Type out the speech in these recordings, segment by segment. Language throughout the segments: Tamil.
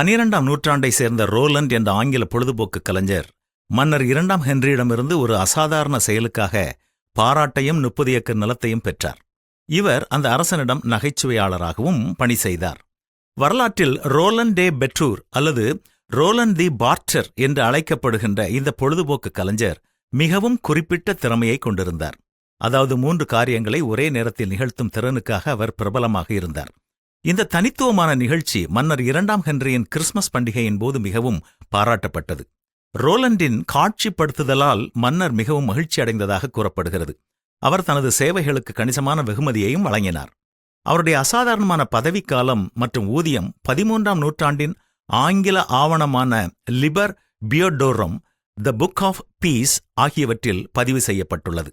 12ஆம் நூற்றாண்டை சேர்ந்த ரோலண்ட் என்ற ஆங்கில பொழுதுபோக்கு கலைஞர் மன்னர் 2ஆம் ஹென்ரியிடமிருந்து ஒரு அசாதாரண செயலுக்காக பாராட்டையும் 30 ஏக்கர் நிலத்தையும் பெற்றார். இவர் அந்த அரசனிடம் நகைச்சுவையாளராகவும் பணி செய்தார். வரலாற்றில் ரோலண்ட் டே பெட்ரூர் அல்லது ரோலண்ட் தி பார்ட்டர் என்று அழைக்கப்படுகின்ற இந்த பொழுதுபோக்கு கலைஞர் மிகவும் குறிப்பிட்ட திறமையை கொண்டிருந்தார். அதாவது 3 காரியங்களை ஒரே நேரத்தில் நிகழ்த்தும் திறனுக்காக அவர் பிரபலமாக இருந்தார். இந்த தனித்துவமான நிகழ்ச்சி மன்னர் 2ஆம் ஹென்ரியின் கிறிஸ்மஸ் பண்டிகையின் போது மிகவும் பாராட்டப்பட்டது. ரோலண்டின் காட்சிப்படுத்துதலால் மன்னர் மிகவும் மகிழ்ச்சி அடைந்ததாக கூறப்படுகிறது. அவர் தனது சேவைகளுக்கு கணிசமான வெகுமதியையும் வழங்கினார். அவருடைய அசாதாரணமான பதவிக்காலம் மற்றும் ஊதியம் 13ஆம் நூற்றாண்டின் ஆங்கில ஆவணமான Liber Feodorum, the book of fees ஆகியவற்றில் பதிவு செய்யப்பட்டுள்ளது.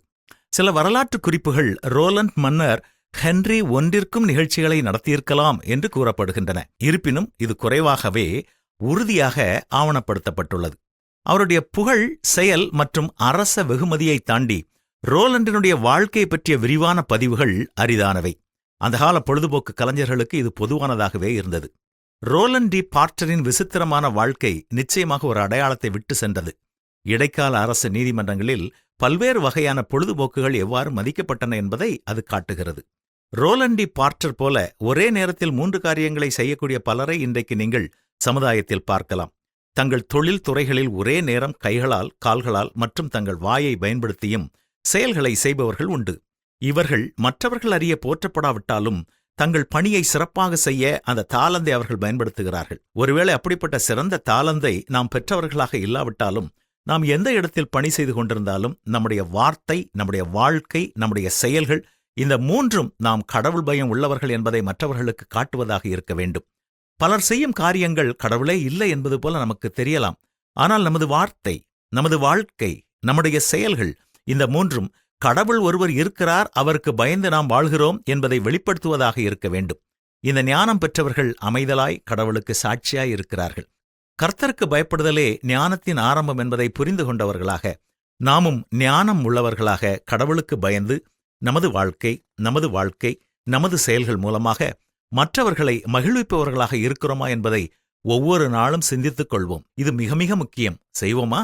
சில வரலாற்று குறிப்புகள் ரோலண்ட் மன்னர் ஹென்றி ஒன்றிற்கும் நிகழ்ச்சிகளை நடத்தியிருக்கலாம் என்று கூறப்படுகின்றன. இருப்பினும் இது குறைவாகவே உறுதியாக ஆவணப்படுத்தப்பட்டுள்ளது. அவருடைய புகழ், செயல் மற்றும் அரச வெகுமதியை தாண்டி ரோலண்டினுடைய வாழ்க்கை பற்றிய விரிவான பதிவுகள் அரிதானவை. அந்தகால பொழுதுபோக்கு கலைஞர்களுக்கு இது பொதுவானதாகவே இருந்தது. ரோலண்ட் டி பார்ட்டரின் விசித்திரமான வாழ்க்கை நிச்சயமாக ஒரு அடையாளத்தை விட்டு சென்றது. இடைக்கால அரசு நீதிமன்றங்களில் பல்வேறு வகையான பொழுதுபோக்குகள் எவ்வாறு மதிக்கப்பட்டன என்பதை அது காட்டுகிறது. ரோலண்ட் டி பார்ட்டர் போல ஒரே நேரத்தில் 3 காரியங்களை செய்யக்கூடிய பலரை இன்றைக்கு நீங்கள் சமுதாயத்தில் பார்க்கலாம். தங்கள் தொழில் துறைகளில் ஒரே நேரம் கைகளால், கால்களால் மற்றும் தங்கள் வாயை பயன்படுத்தியும் செயல்களை செய்பவர்கள் உண்டு. இவர்கள் மற்றவர்கள் அறிய போற்றப்படாவிட்டாலும் தங்கள் பணியை சிறப்பாக செய்ய அந்த தாளந்தை அவர்கள் பயன்படுத்துகிறார்கள். ஒருவேளை அப்படிப்பட்ட சிறந்த தாளந்தை நாம் பெற்றவர்களாக இல்லாவிட்டாலும், நாம் எந்த இடத்தில் பணி செய்து கொண்டிருந்தாலும் நம்முடைய வார்த்தை, நம்முடைய வாழ்க்கை, நம்முடைய செயல்கள், இந்த 3ம் நாம் கடவுள் பயம் உள்ளவர்கள் என்பதை மற்றவர்களுக்கு காட்டுவதாக இருக்க வேண்டும். பலர் செய்யும் காரியங்கள் கடவுளே இல்லை என்பது போல நமக்கு தெரியலாம். ஆனால் நமது வார்த்தை, நமது வாழ்க்கை, நம்முடைய செயல்கள், இந்த 3ம் கடவுள் ஒருவர் இருக்கிறார், அவருக்கு பயந்து நாம் வாழ்கிறோம் என்பதை வெளிப்படுத்துவதாக இருக்க வேண்டும். இந்த ஞானம் பெற்றவர்கள் அமைதலாய் கடவுளுக்கு சாட்சியாய் இருக்கிறார்கள். கர்த்தருக்கு பயப்படுதலே ஞானத்தின் ஆரம்பம் என்பதை புரிந்து கொண்டவர்களாக நாமும் ஞானம் உள்ளவர்களாக கடவுளுக்கு பயந்து நமது வாழ்க்கை, நமது செயல்கள் மூலமாக மற்றவர்களை மகிழ்விப்பவர்களாக இருக்கிறோமா என்பதை ஒவ்வொரு நாளும் சிந்தித்துக் கொள்வோம். இது மிக மிக முக்கியம். செய்வோமா?